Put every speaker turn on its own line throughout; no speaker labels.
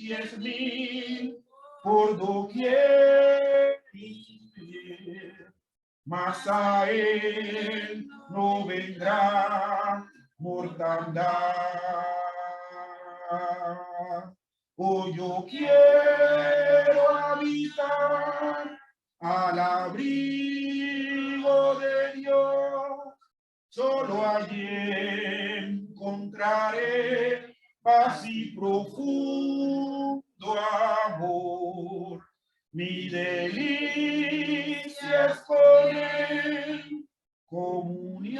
10,000 por doquier, mas a él no vendrá mortandad. Oh, yo quiero habitar al abrigo de Dios, solo allí encontraré paz y profundo amor. Mi delicia es con él, comunión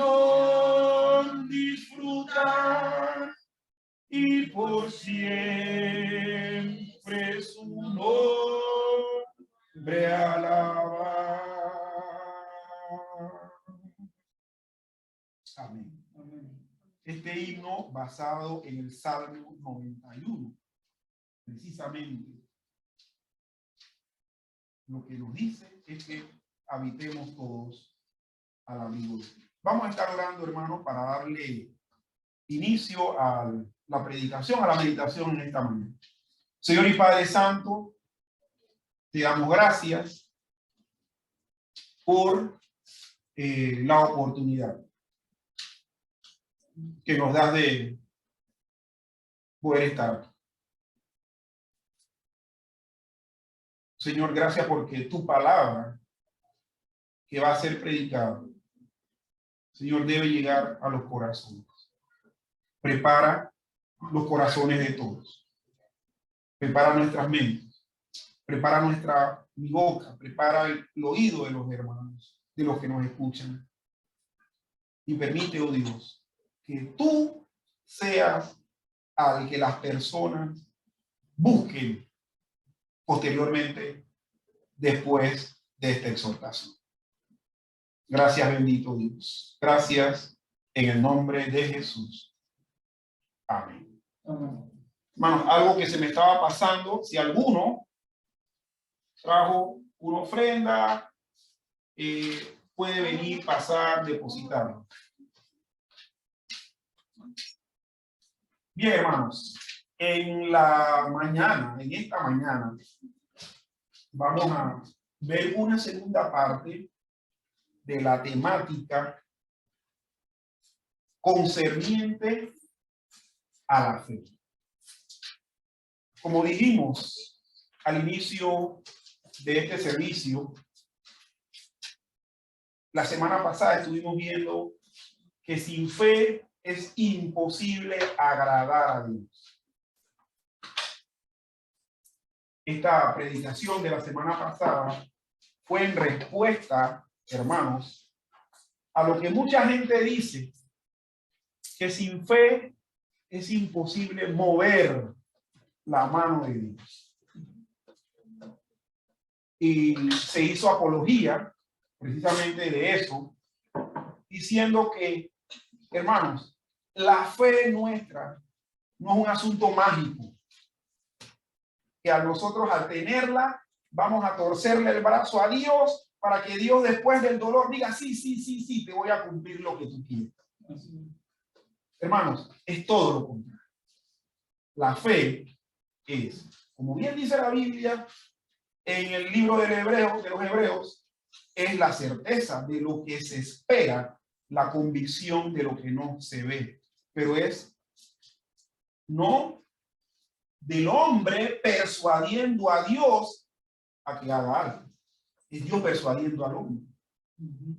disfrutar y por siempre su nombre alabar. Amén. Este himno basado en el Salmo 91, precisamente lo que nos dice es que habitemos todos al abrigo de Dios. Vamos a estar orando, hermanos, para darle inicio a la predicación, a la meditación en esta mañana. Señor y Padre Santo, te damos gracias por la oportunidad que nos das de poder estar aquí. Señor, gracias porque tu palabra que va a ser predicada, Señor, debe llegar a los corazones. Prepara los corazones de todos. Prepara nuestras mentes. Prepara mi boca. Prepara el oído de los hermanos, de los que nos escuchan. Y permite, oh Dios, que tú seas al que las personas busquen posteriormente después de esta exhortación. Gracias, bendito Dios. Gracias en el nombre de Jesús. Amén. Amén. Hermanos, algo que se me estaba pasando, si alguno trajo una ofrenda, puede venir, pasar, depositarlo. Bien, hermanos, en esta mañana, vamos a ver una segunda parte de la temática concerniente a la fe. Como dijimos al inicio de este servicio, la semana pasada estuvimos viendo que sin fe es imposible agradar a Dios. Esta predicación de la semana pasada fue en respuesta, hermanos, a lo que mucha gente dice, que sin fe es imposible mover la mano de Dios. Y se hizo apología precisamente de eso, diciendo que, hermanos, la fe nuestra no es un asunto mágico, que a nosotros al tenerla vamos a torcerle el brazo a Dios para que Dios después del dolor diga sí, te voy a cumplir lo que tú quieres. Hermanos, es todo lo contrario. La fe es, como bien dice la Biblia en el libro de los Hebreos, es la certeza de lo que se espera, la convicción de lo que no se ve, pero es no del hombre persuadiendo a Dios a que haga algo, es Dios persuadiendo al hombre,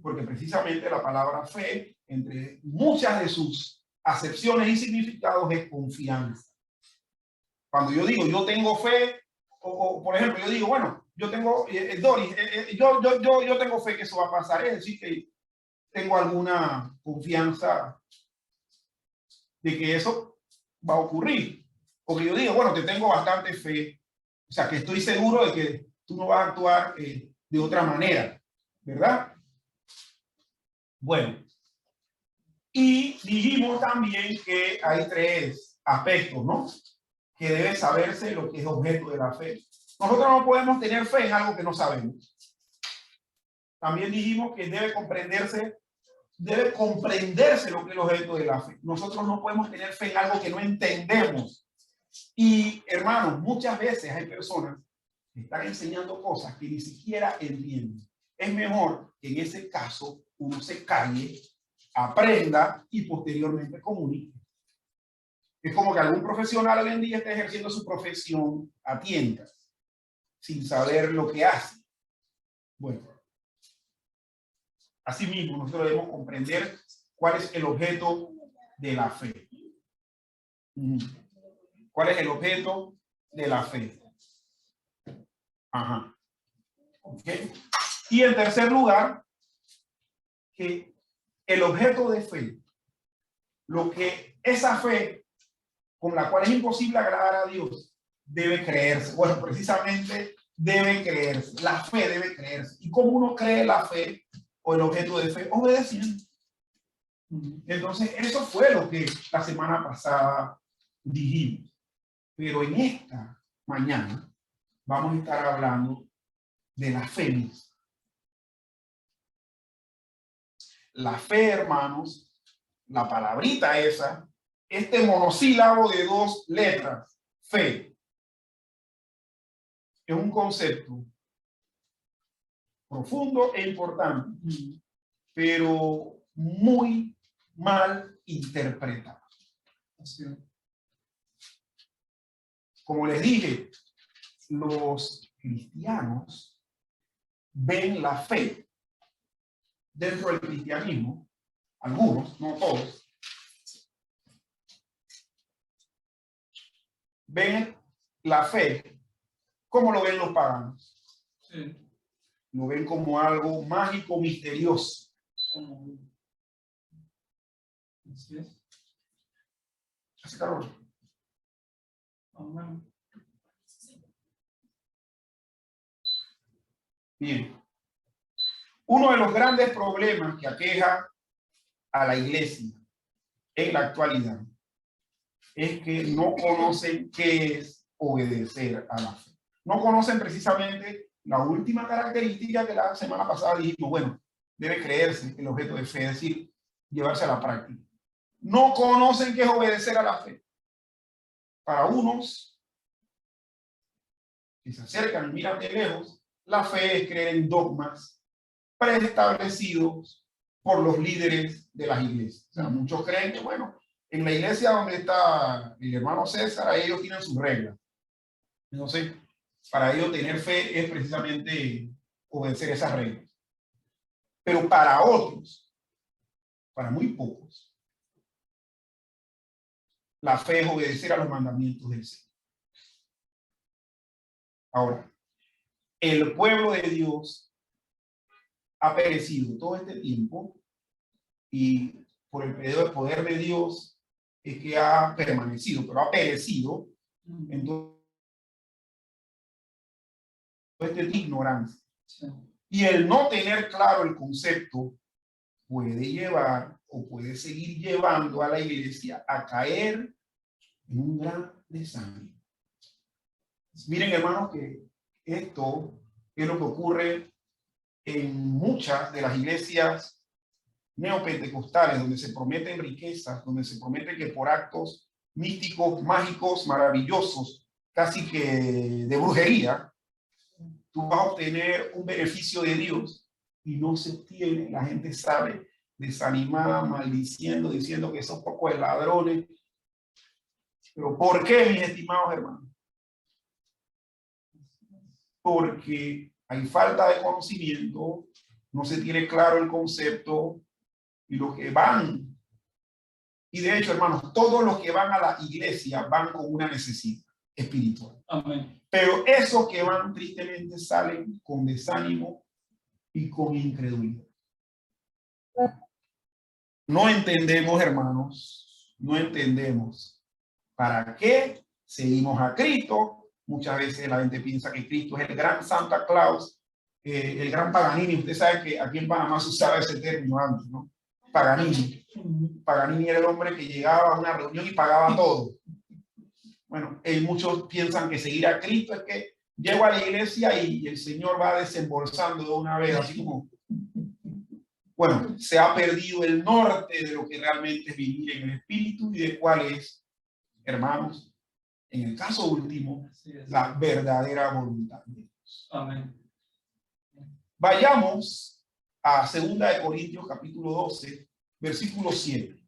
porque precisamente la palabra fe, entre muchas de sus acepciones y significados, es confianza. Cuando yo digo yo tengo fe, o por ejemplo yo digo, bueno, yo tengo, Doris, yo tengo fe que eso va a pasar, es decir, que tengo alguna confianza de que eso va a ocurrir. Porque yo digo, bueno, te tengo bastante fe, o sea, que estoy seguro de que tú no vas a actuar de otra manera, ¿verdad? Bueno, y dijimos también que hay tres aspectos, ¿no? Que debe saberse lo que es objeto de la fe. Nosotros no podemos tener fe en algo que no sabemos. También dijimos que debe comprenderse lo que es el objeto de la fe. Nosotros no podemos tener fe en algo que no entendemos. Y hermanos, muchas veces hay personas que están enseñando cosas que ni siquiera entienden. Es mejor que en ese caso uno se calle, aprenda y posteriormente comunique. Es como que algún profesional hoy en día está ejerciendo su profesión a tientas, sin saber lo que hace. Bueno, asimismo, nosotros debemos comprender cuál es el objeto de la fe. ¿Cuál es el objeto de la fe? Ajá. ¿Okay? Y en tercer lugar, que el objeto de fe, lo que esa fe con la cual es imposible agradar a Dios, debe creerse. Bueno, precisamente debe creerse. La fe debe creerse. ¿Y cómo uno cree la fe o el objeto de fe? Obedeciendo. Entonces, eso fue lo que la semana pasada dijimos. Pero en esta mañana vamos a estar hablando de la fe misma. La fe, hermanos, la palabrita esa, este monosílabo de 2 letras, fe, es un concepto profundo e importante, pero muy mal interpretado. Como les dije, los cristianos ven la fe dentro del cristianismo, algunos, no todos, ven la fe como lo ven los paganos. Sí. Lo ven como algo mágico, misterioso. Así es. Hace calor. Bien. Uno de los grandes problemas que aqueja a la iglesia en la actualidad es que no conocen qué es obedecer a la fe. No conocen precisamente la última característica que la semana pasada dijimos, bueno, debe creerse el objeto de fe, es decir, llevarse a la práctica. No conocen qué es obedecer a la fe. Para unos que se acercan y miran de lejos, la fe es creer en dogmas preestablecidos por los líderes de las iglesias. O sea, muchos creen que, bueno, en la iglesia donde está el hermano César, ellos tienen sus reglas. Entonces, para ellos tener fe es precisamente obedecer esas reglas. Pero para otros, para muy pocos, la fe es obedecer a los mandamientos del Señor. Ahora, el pueblo de Dios ha perecido todo este tiempo y por el poder de Dios es que ha permanecido, pero ha perecido en todo este ignorancia. Y el no tener claro el concepto puede llevar o puede seguir llevando a la iglesia a caer en un gran desánimo. Miren, hermanos, que esto es lo que ocurre en muchas de las iglesias neopentecostales, donde se prometen riquezas, donde se promete que por actos místicos, mágicos, maravillosos, casi que de brujería, tú vas a obtener un beneficio de Dios y no se obtiene. La gente sale desanimada, maldiciendo, diciendo que son pocos ladrones. ¿Pero por qué, mis estimados hermanos? Porque hay falta de conocimiento, no se tiene claro el concepto y los que van, y de hecho, hermanos, todos los que van a la iglesia van con una necesidad espiritual. Amén. Pero esos que van tristemente salen con desánimo y con incredulidad. No entendemos, hermanos, no entendemos para qué seguimos a Cristo. Muchas veces la gente piensa que Cristo es el gran Santa Claus, el gran Paganini. Usted sabe que aquí en Panamá se usaba ese término antes, ¿no? Paganini. Paganini era el hombre que llegaba a una reunión y pagaba todo. Bueno, muchos piensan que seguir a Cristo es que llego a la iglesia y el Señor va desembolsando de una vez, así como... Bueno, se ha perdido el norte de lo que realmente es vivir en el Espíritu y de cuál es, hermanos, en el caso último, la verdadera voluntad de Dios.
Amén.
Vayamos a 2 de Corintios capítulo 12, versículo 7.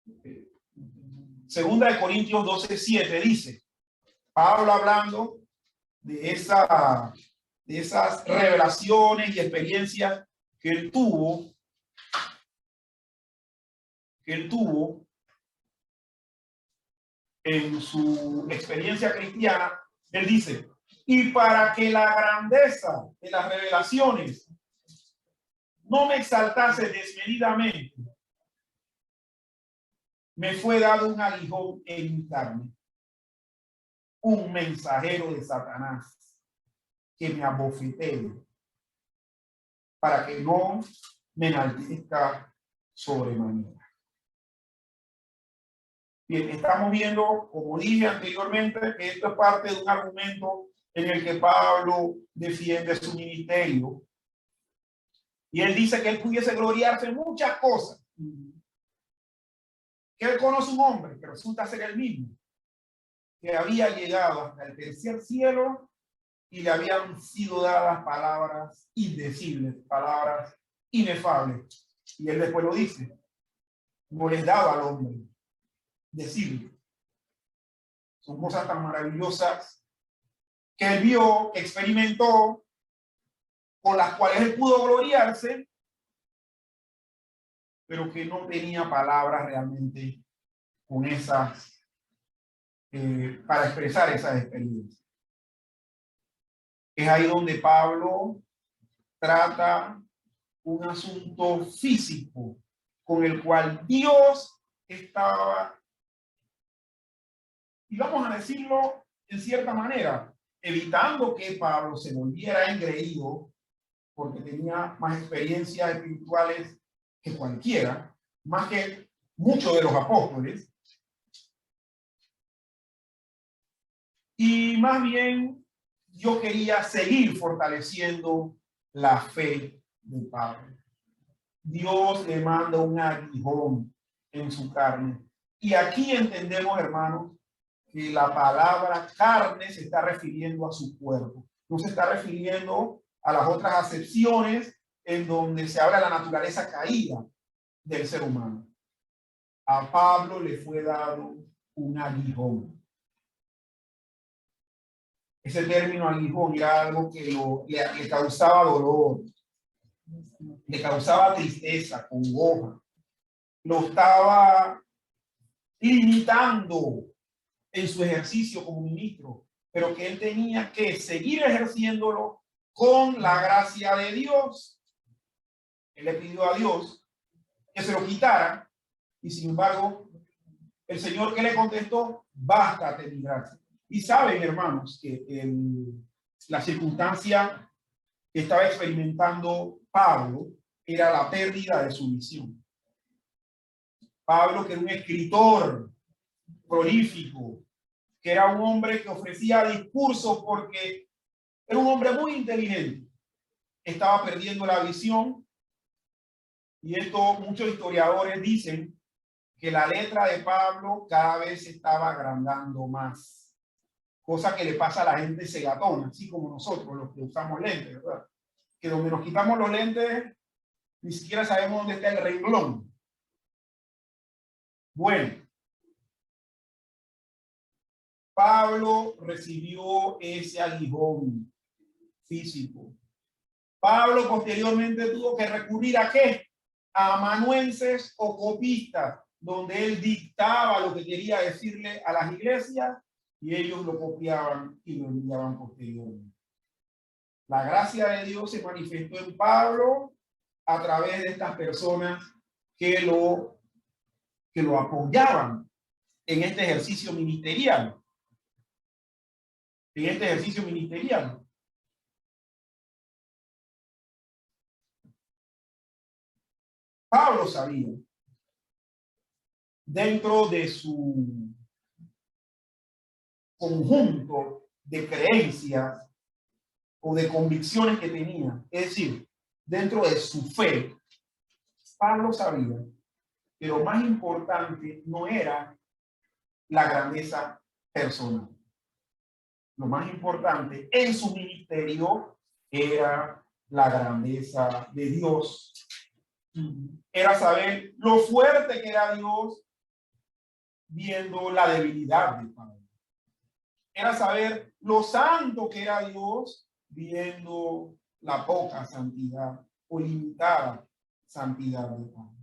2 de Corintios 12, 7 dice, Pablo hablando de esas revelaciones y experiencias que él tuvo en su experiencia cristiana, él dice, y para que la grandeza de las revelaciones no me exaltase desmedidamente, me fue dado un aguijón en mi carne, un mensajero de Satanás que me abofetee para que no me enaltezca sobremanera. Bien, estamos viendo, como dije anteriormente, que esto es parte de un argumento en el que Pablo defiende su ministerio. Y él dice que él pudiese gloriarse en muchas cosas. Que él conoce un hombre que resulta ser el mismo, que había llegado hasta el tercer cielo y le habían sido dadas palabras indecibles, palabras inefables. Y él después lo dice, no les daba al hombre decirlo. Son cosas tan maravillosas que él vio, que experimentó, con las cuales él pudo gloriarse, pero que no tenía palabras realmente con esas, para expresar esas experiencias. Es ahí donde Pablo trata un asunto físico con el cual Dios estaba, y vamos a decirlo en cierta manera, evitando que Pablo se volviera engreído porque tenía más experiencias espirituales que cualquiera, más que muchos de los apóstoles, y más bien yo quería seguir fortaleciendo la fe de Pablo. Dios le manda un aguijón en su carne. Y aquí entendemos, hermanos, que la palabra carne se está refiriendo a su cuerpo. No se está refiriendo a las otras acepciones en donde se habla de la naturaleza caída del ser humano. A Pablo le fue dado un aguijón. Ese término aguijón era algo que le causaba dolor, le causaba tristeza, congoja. Lo estaba limitando en su ejercicio como ministro, pero que él tenía que seguir ejerciéndolo con la gracia de Dios. Él le pidió a Dios que se lo quitara y sin embargo el Señor que le contestó, bástate mi gracia. Y saben, hermanos, que la circunstancia que estaba experimentando Pablo era la pérdida de su visión. Pablo, que era un escritor prolífico, que era un hombre que ofrecía discursos porque era un hombre muy inteligente, estaba perdiendo la visión. Y esto muchos historiadores dicen que la letra de Pablo cada vez se estaba agrandando más, cosa que le pasa a la gente cegatona, así como nosotros los que usamos lentes, ¿verdad? Que donde nos quitamos los lentes ni siquiera sabemos dónde está el renglón. Bueno, Pablo recibió ese aguijón físico. Pablo posteriormente tuvo que recurrir ¿a qué? A amanuenses o copistas, donde él dictaba lo que quería decirle a las iglesias y ellos lo copiaban y lo enviaban posteriormente. La gracia de Dios se manifestó en Pablo a través de estas personas que lo apoyaban en este ejercicio ministerial. Pablo sabía, dentro de su conjunto de creencias o de convicciones que tenía, es decir, dentro de su fe, Pablo sabía que lo más importante no era la grandeza personal. Lo más importante en su ministerio era la grandeza de Dios. Era saber lo fuerte que era Dios viendo la debilidad de Pablo. Era saber lo santo que era Dios viendo la poca santidad o limitada santidad de Pablo.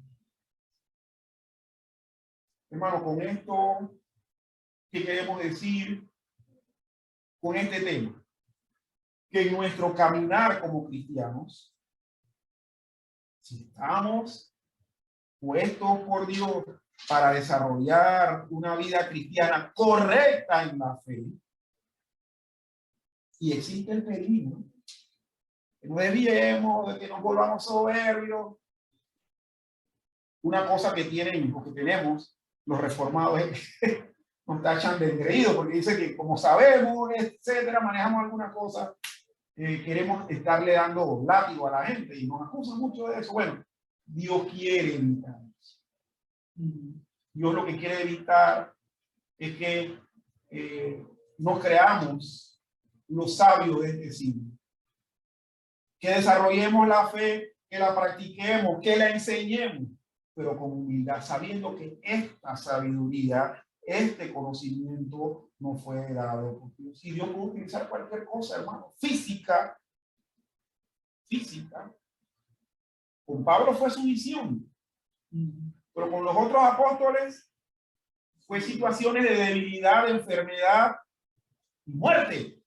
Hermano, con esto, ¿qué queremos decir con este tema? Que en nuestro caminar como cristianos, si estamos puestos por Dios para desarrollar una vida cristiana correcta en la fe, y existe el peligro, que no debíamos de que nos volvamos soberbios. Una cosa que tienen o que tenemos los reformados es que nos tachan de engreídos, porque dice que como sabemos, etcétera, manejamos alguna cosa, queremos estarle dando látigo a la gente y nos acusan mucho de eso. Bueno, Dios quiere evitar eso. Dios lo que quiere evitar es que nos creamos los sabios de este siglo. Que desarrollemos la fe, que la practiquemos, que la enseñemos, pero con humildad, sabiendo que esta sabiduría, este conocimiento no fue dado por Dios. Si Dios puede utilizar cualquier cosa, hermano, física, con Pablo fue su visión, pero con los otros apóstoles fue situaciones de debilidad, de enfermedad y muerte.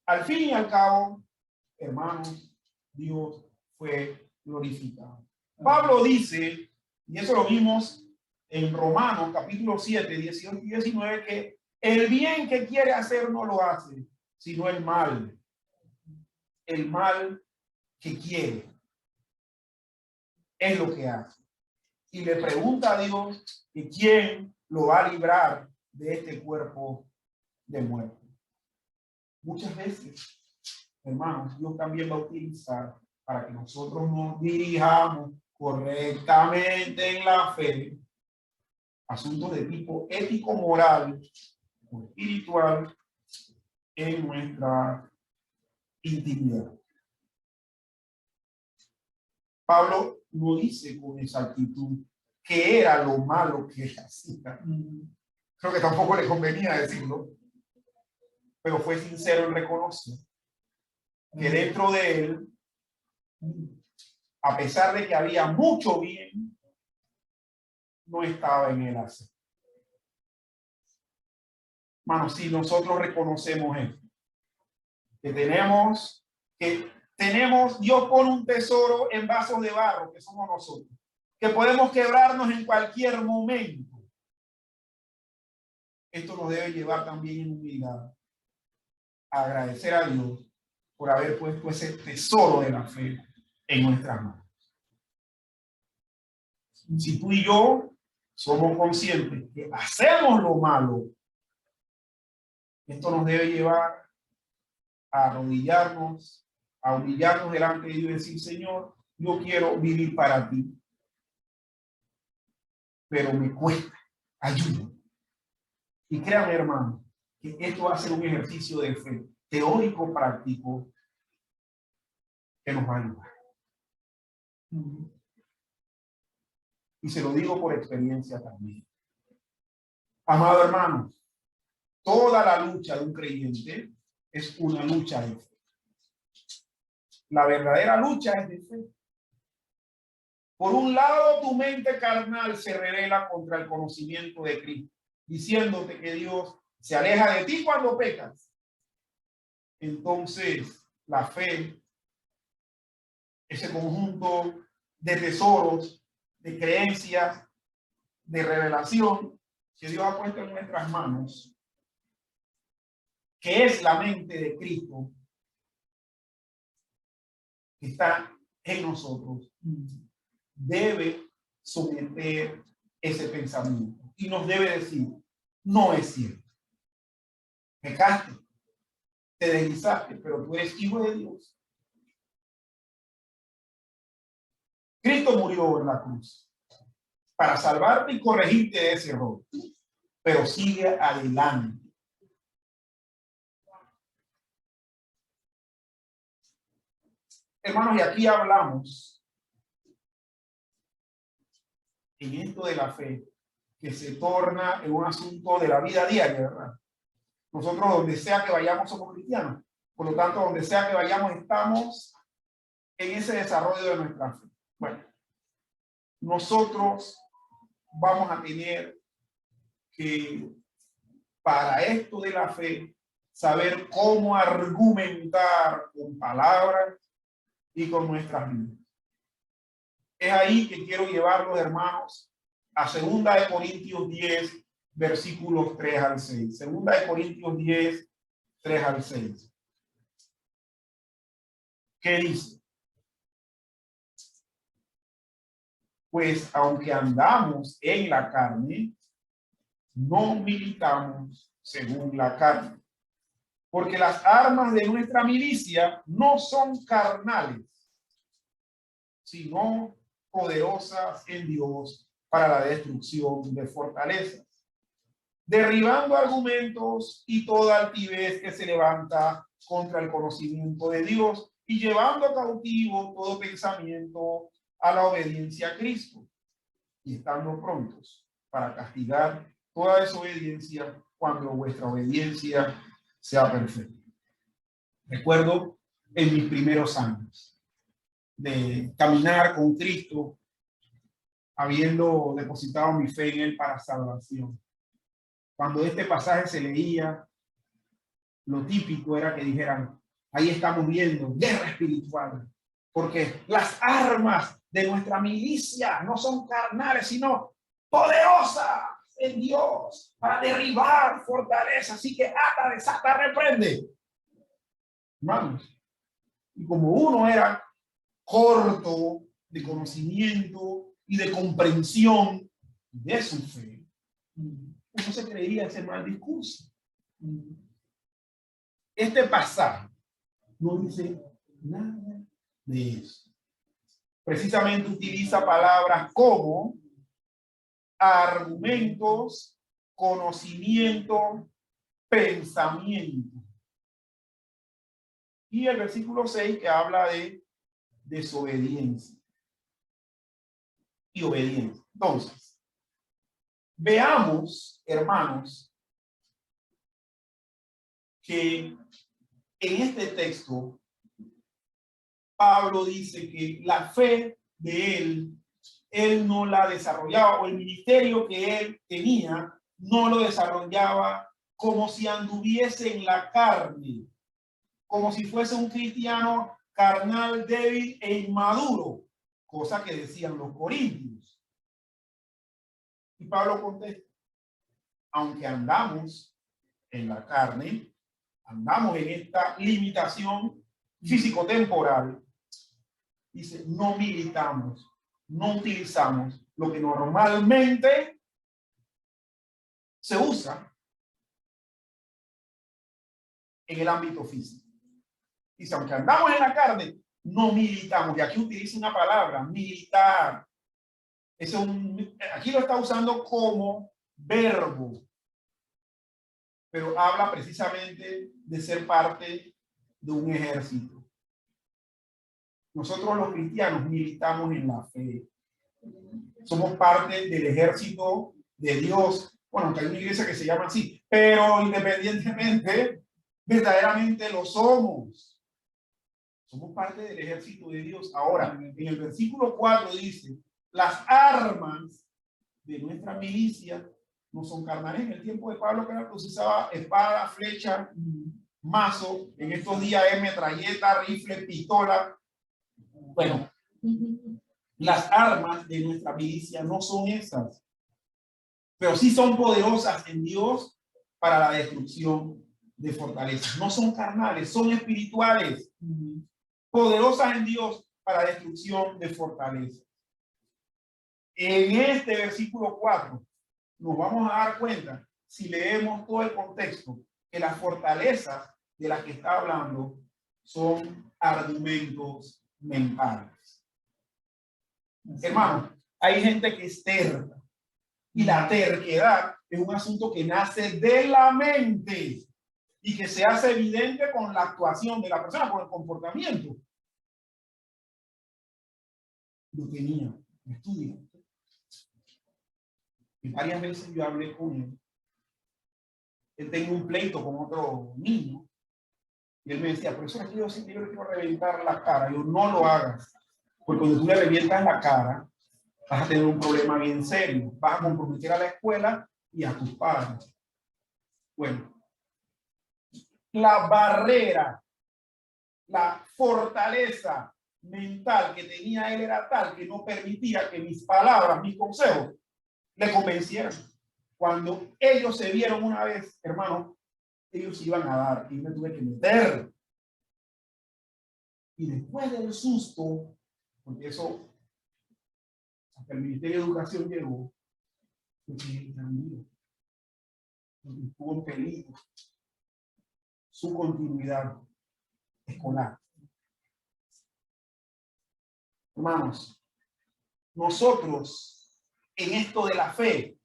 Al fin y al cabo, hermanos, Dios fue glorificado. Pablo dice, y eso lo vimos en Romanos capítulo 7, 18 y 19, que el bien que quiere hacer no lo hace, sino el mal que quiere es lo que hace. Y le pregunta a Dios que quién lo va a librar de este cuerpo de muerte. Muchas veces, hermanos, Dios también va a utilizar para que nosotros nos dirijamos correctamente en la fe, asuntos de tipo ético, moral o espiritual en nuestra intimidad. Pablo no dice con exactitud qué era lo malo que él hacía. Creo que tampoco le convenía decirlo, pero fue sincero en reconocer que dentro de él, a pesar de que había mucho bien, no estaba en él hacer. Hermanos, si nosotros reconocemos esto, que tenemos, Dios pone un tesoro en vasos de barro, que somos nosotros, que podemos quebrarnos en cualquier momento. Esto nos debe llevar también en humildad a agradecer a Dios por haber puesto ese tesoro de la fe en nuestras manos. Si tú y yo somos conscientes que hacemos lo malo, esto nos debe llevar a arrodillarnos, a humillarnos delante de Dios y decir, Señor, yo quiero vivir para ti, pero me cuesta, ayuda. Y créanme, hermano, que esto va a ser un ejercicio de fe teórico, práctico, que nos va a ayudar. Y se lo digo por experiencia también. Amado hermano, toda la lucha de un creyente es una lucha de fe. La verdadera lucha es de fe. Por un lado, tu mente carnal se revela contra el conocimiento de Cristo, diciéndote que Dios se aleja de ti cuando pecas. Entonces, la fe, ese conjunto de tesoros, de creencias, de revelación que Dios ha puesto en nuestras manos, que es la mente de Cristo, que está en nosotros, debe someter ese pensamiento y nos debe decir, no es cierto. Pecaste, te deslizaste, pero tú eres hijo de Dios. Cristo murió en la cruz. para salvarte y corregirte de ese error. Pero sigue adelante. Hermanos, y aquí hablamos en esto de la fe, que se torna en un asunto de la vida diaria, ¿verdad? Nosotros donde sea que vayamos somos cristianos. Por lo tanto, donde sea que vayamos estamos en ese desarrollo de nuestra fe. Bueno, nosotros vamos a tener que, para esto de la fe, saber cómo argumentar con palabras y con nuestras vidas. Es ahí que quiero llevarlos, hermanos, a 2 de Corintios 10, versículos 3 al 6. 2 de Corintios 10, 3 al 6. ¿Qué dice? Pues aunque andamos en la carne, no militamos según la carne. Porque las armas de nuestra milicia no son carnales, sino poderosas en Dios para la destrucción de fortalezas, derribando argumentos y toda altivez que se levanta contra el conocimiento de Dios y llevando cautivo todo pensamiento a la obediencia a Cristo, y estando prontos para castigar toda desobediencia cuando vuestra obediencia sea perfecta. Recuerdo en mis primeros años de caminar con Cristo, habiendo depositado mi fe en Él para salvación. Cuando este pasaje se leía, lo típico era que dijeran, ahí estamos viendo guerra espiritual, porque las armas de nuestra milicia no son carnales, sino poderosas en Dios para derribar fortalezas. Así que ata, desata, reprende. Hermanos, y como uno era corto de conocimiento y de comprensión de su fe, uno se creía ese mal discurso. Este pasaje no dice nada de eso. Precisamente utiliza palabras como argumentos, conocimiento, pensamiento. Y el versículo 6 que habla de desobediencia y obediencia. Entonces, veamos, hermanos, que en este texto Pablo dice que la fe de él no la desarrollaba, o el ministerio que él tenía no lo desarrollaba como si anduviese en la carne, como si fuese un cristiano carnal, débil e inmaduro, cosa que decían los corintios. Y Pablo contesta, aunque andamos en la carne, andamos en esta limitación físico-temporal, dice, no militamos, no utilizamos lo que normalmente se usa en el ámbito físico. Dice, aunque andamos en la carne, no militamos. Y aquí utiliza una palabra, militar. Aquí lo está usando como verbo, pero habla precisamente de ser parte de un ejército. Nosotros los cristianos militamos en la fe. Somos parte del ejército de Dios. Bueno, aunque hay una iglesia que se llama así, pero independientemente, verdaderamente lo somos. Somos parte del ejército de Dios. Ahora, en el versículo 4 dice, las armas de nuestra milicia no son carnales. En el tiempo de Pablo, que se usaba espada, flecha, mazo. En estos días es metralleta, rifle, pistola. Bueno, las armas de nuestra milicia no son esas, pero sí son poderosas en Dios para la destrucción de fortalezas. No son carnales, son espirituales, poderosas en Dios para la destrucción de fortalezas. En este versículo 4 nos vamos a dar cuenta, si leemos todo el contexto, que las fortalezas de las que está hablando son argumentos mentales. Hermanos, Hay gente que es terca. Y la terquedad es un asunto que nace de la mente y que se hace evidente con la actuación de la persona, con el comportamiento. Yo tenía un estudiante y varias veces yo hablé con él. Él tenía un pleito con otro niño y él me decía, profesor, es que yo siempre quiero reventar la cara. Yo, no lo hagas, porque cuando tú le revientas la cara, vas a tener un problema bien serio. Vas a comprometer a la escuela y a tus padres. Bueno, la barrera, la fortaleza mental que tenía él era tal que no permitía que mis palabras, mis consejos, le convencieran. Cuando ellos se vieron una vez, hermano, ellos iban a dar y me tuve que meter. Y después del susto, porque eso, hasta el Ministerio de Educación llegó, porque estuvo en peligro su continuidad escolar. Hermanos, nosotros en esto de la fe,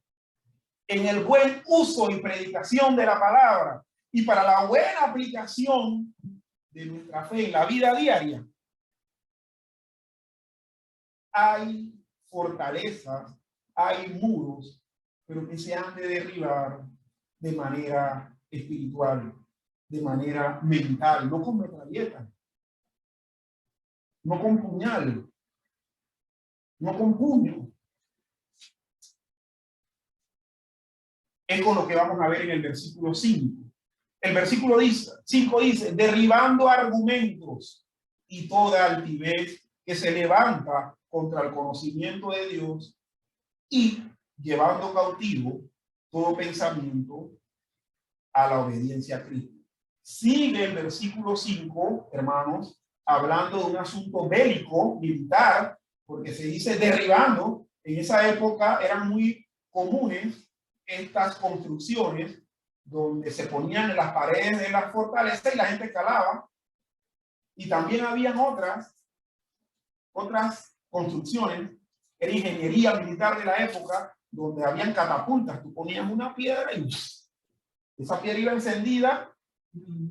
en el buen uso y predicación de la palabra y para la buena aplicación de nuestra fe en la vida diaria, hay fortalezas, hay muros, pero que se han de derribar de manera espiritual, de manera mental, no con metralleta, no con puñal, no con puño. Es con lo que vamos a ver en el versículo 5. El versículo 5 dice, derribando argumentos y toda altivez que se levanta contra el conocimiento de Dios y llevando cautivo todo pensamiento a la obediencia a Cristo. Sigue el versículo 5, hermanos, hablando de un asunto bélico, militar, porque se dice derribando. En esa época eran muy comunes estas construcciones donde se ponían en las paredes de la fortaleza y la gente escalaba. Y también habían otras construcciones, era ingeniería militar de la época, donde habían catapultas. Tú ponías una piedra y esa piedra iba encendida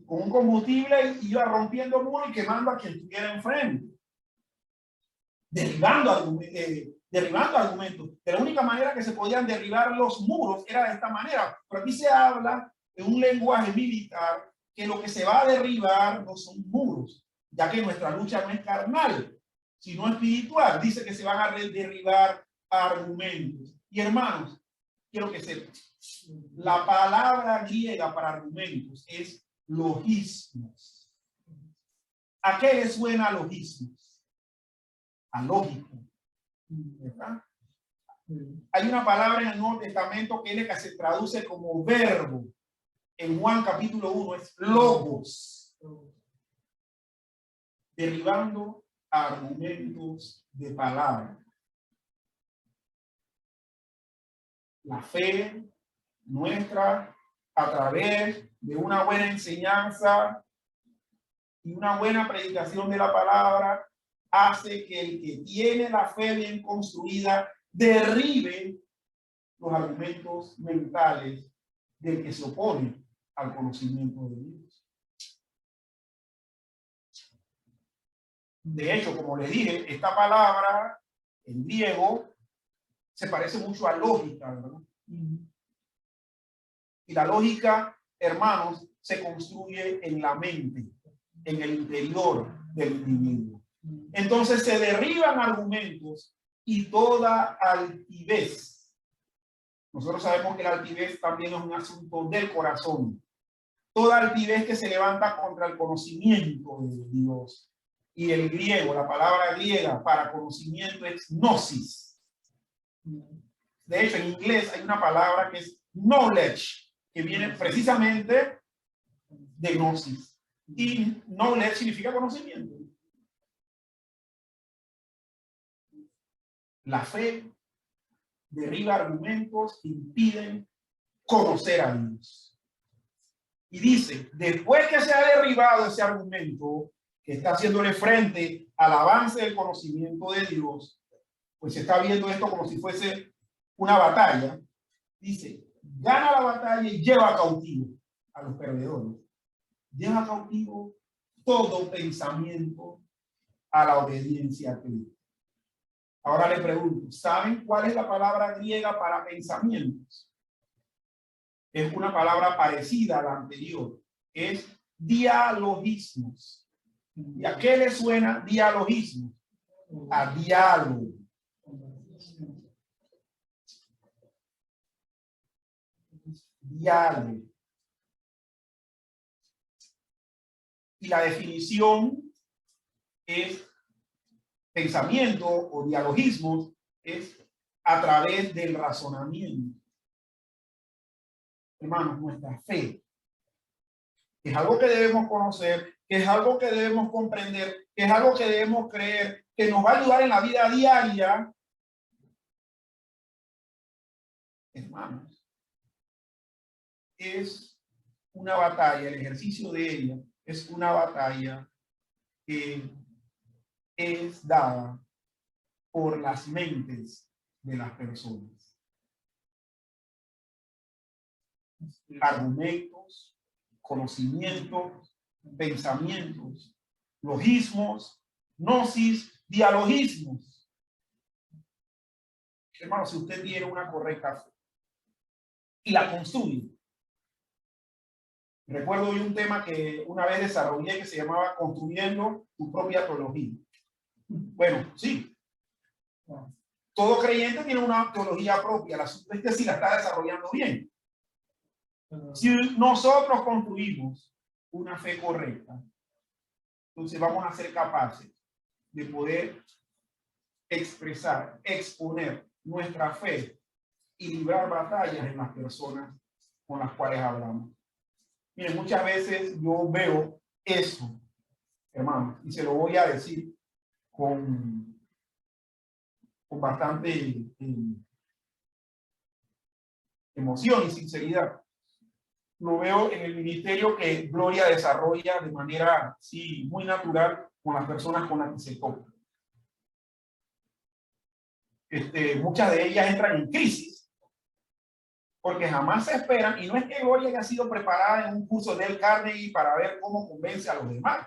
con un combustible y iba rompiendo muros y quemando a quien estuviera enfrente. Derribando argumentos. De la única manera que se podían derribar los muros era de esta manera. Pero aquí se habla en un lenguaje militar que lo que se va a derribar no son muros, ya que nuestra lucha no es carnal, sino espiritual. Dice que se van a derribar argumentos. Y hermanos, quiero que sepan, la palabra griega para argumentos es logismos. ¿A qué le suena logismos? A lógico. ¿Verdad? Hay una palabra en el Nuevo Testamento que se traduce como verbo. En Juan capítulo 1 es logos. Derribando argumentos de palabra. La fe nuestra, a través de una buena enseñanza y una buena predicación de la palabra, hace que el que tiene la fe bien construida derribe los argumentos mentales del que se opone al conocimiento de Dios. De hecho, como les dije, esta palabra en griego se parece mucho a lógica, ¿verdad? Y la lógica, hermanos, se construye en la mente, en el interior del individuo. Entonces se derriban argumentos y toda altivez. Nosotros sabemos que la altivez también es un asunto del corazón. Toda altivez que se levanta contra el conocimiento de Dios. Y el griego, la palabra griega para conocimiento es gnosis. De hecho, en inglés hay una palabra que es knowledge, que viene precisamente de gnosis. Y knowledge significa conocimiento. La fe derriba argumentos que impiden conocer a Dios. Y dice, después que se ha derribado ese argumento que está haciéndole frente al avance del conocimiento de Dios, pues se está viendo esto como si fuese una batalla. Dice, gana la batalla y lleva cautivo a los perdedores. Lleva cautivo todo pensamiento a la obediencia a Cristo. Ahora le pregunto, ¿saben cuál es la palabra griega para pensamientos? Es una palabra parecida a la anterior. Es dialogismos. ¿Y a qué le suena dialogismo? A diálogo. Diálogo. Y la definición es pensamiento o dialogismos es a través del razonamiento. Hermanos, nuestra fe es algo que debemos conocer, que es algo que debemos comprender, que es algo que debemos creer, que nos va a ayudar en la vida diaria. Hermanos, es una batalla, el ejercicio de ella es una batalla que es dada por las mentes de las personas. Argumentos, conocimientos, pensamientos, logismos, gnosis, dialogismos. Hermano, si usted tiene una correcta fe y la construye. Recuerdo yo un tema que una vez desarrollé que se llamaba construyendo tu propia teología. Bueno, sí. Todo creyente tiene una teología propia. La supuesta sí la está desarrollando bien. Si nosotros construimos una fe correcta, entonces vamos a ser capaces de poder expresar, exponer nuestra fe y librar batallas en las personas con las cuales hablamos. Miren, muchas veces yo veo eso, hermanos, y se lo voy a decir con bastante emoción y sinceridad. Lo veo en el ministerio que Gloria desarrolla de manera, sí, muy natural con las personas con las que se toca. Muchas de ellas entran en crisis porque jamás se esperan, y no es que Gloria haya sido preparada en un curso del Carnegie para ver cómo convence a los demás.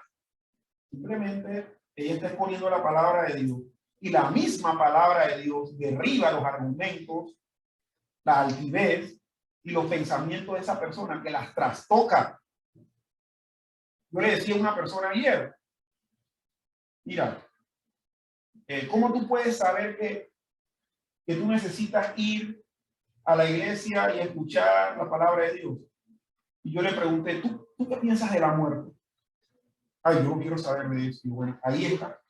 Simplemente ella está exponiendo la palabra de Dios, y la misma palabra de Dios derriba los argumentos, la altivez y los pensamientos de esa persona, que las trastoca. Yo le decía a una persona ayer, mira, ¿cómo tú puedes saber que tú necesitas ir a la iglesia y escuchar la palabra de Dios? Y yo le pregunté, ¿tú qué piensas de la muerte? Ay, yo no quiero saber de eso. Y bueno, ahí está.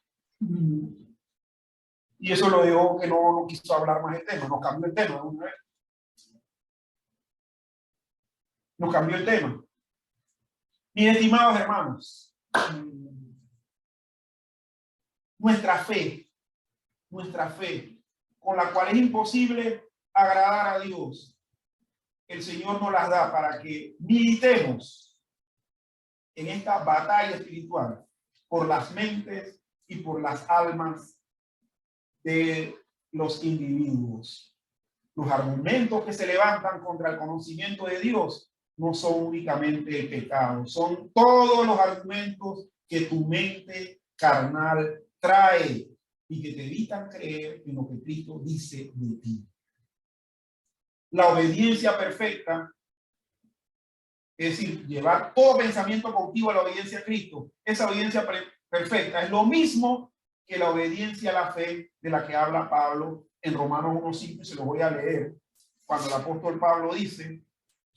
Y eso lo dejó que no quiso hablar más del tema, nos cambió el tema una vez. Nos cambió el tema. Mis estimados hermanos, nuestra fe, con la cual es imposible agradar a Dios, el Señor nos las da para que militemos en esta batalla espiritual por las mentes y por las almas de los individuos. Los argumentos que se levantan contra el conocimiento de Dios no son únicamente el pecado, son todos los argumentos que tu mente carnal trae y que te evitan creer en lo que Cristo dice de ti. La obediencia perfecta, es decir, llevar todo pensamiento cautivo a la obediencia a Cristo, esa obediencia perfecta es lo mismo que la obediencia a la fe de la que habla Pablo en Romanos 1:5, se lo voy a leer, cuando el apóstol Pablo dice,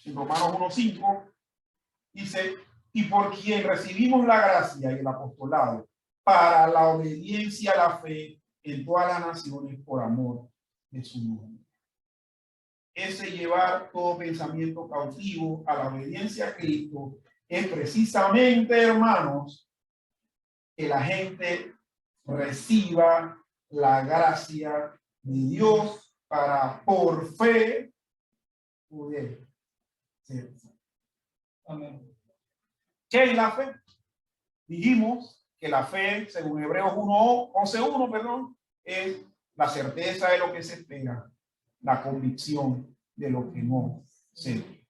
en Romanos 1:5, dice, y por quien recibimos la gracia y el apostolado para la obediencia a la fe en todas las naciones por amor de su nombre. Ese llevar todo pensamiento cautivo a la obediencia a Cristo es precisamente, hermanos, que la gente reciba la gracia de Dios para por fe poder ser. Amén. ¿Qué es la fe? Dijimos que la fe, según Hebreos 11:1, es la certeza de lo que se espera, la convicción de lo que no se ve.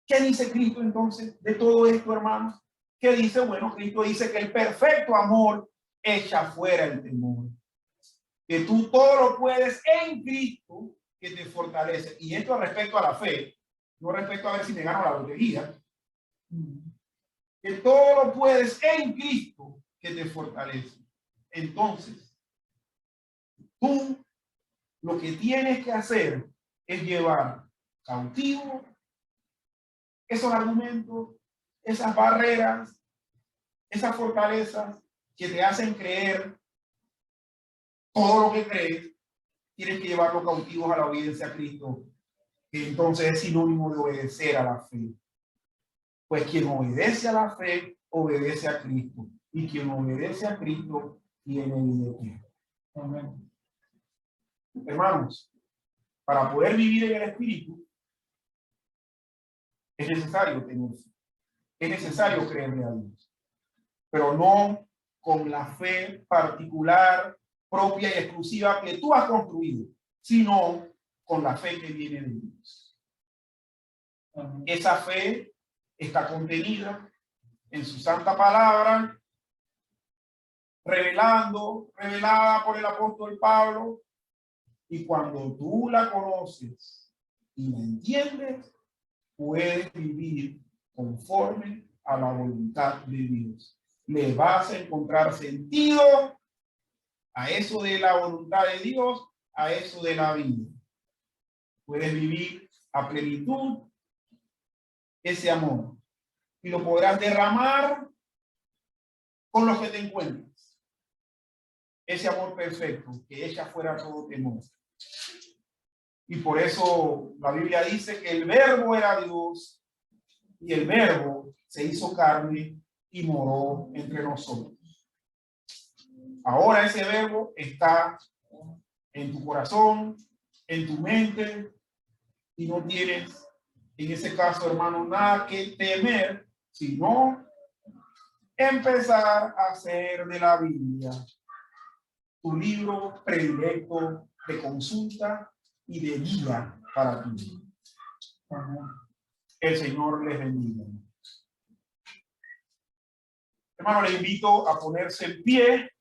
¿Qué dice Cristo entonces de todo esto, hermanos? ¿Qué dice? Bueno, Cristo dice que el perfecto amor echa fuera el temor. Que tú todo lo puedes en Cristo que te fortalece. Y esto respecto a la fe, no respecto a ver si me gano la lotería. Que todo lo puedes en Cristo que te fortalece. Entonces, tú lo que tienes que hacer es llevar cautivo esos argumentos, esas barreras, esas fortalezas que te hacen creer todo lo que crees. Tienes que llevarlo cautivos a la obediencia a Cristo, que entonces es sinónimo de obedecer a la fe. Pues quien obedece a la fe, obedece a Cristo. Y quien obedece a Cristo, tiene vida eterna. Amén. Hermanos, para poder vivir en el Espíritu, es necesario tener fe. Es necesario creerle a Dios. Pero no con la fe particular, propia y exclusiva que tú has construido, sino con la fe que viene de Dios. Esa fe está contenida en su santa palabra, revelada por el apóstol Pablo, y cuando tú la conoces y la entiendes, puedes vivir conforme a la voluntad de Dios. Le vas a encontrar sentido a eso de la voluntad de Dios, a eso de la vida. Puedes vivir a plenitud ese amor y lo podrás derramar con los que te encuentres. Ese amor perfecto que echa fuera todo temor. Y por eso la Biblia dice que el verbo era Dios y el verbo se hizo carne y moró entre nosotros. Ahora ese verbo está en tu corazón, en tu mente, y no tienes, en ese caso, hermano, nada que temer, sino empezar a hacer de la Biblia tu libro predilecto de consulta y de guía para tu vida. El Señor les bendiga. Hermano, le invito a ponerse en pie.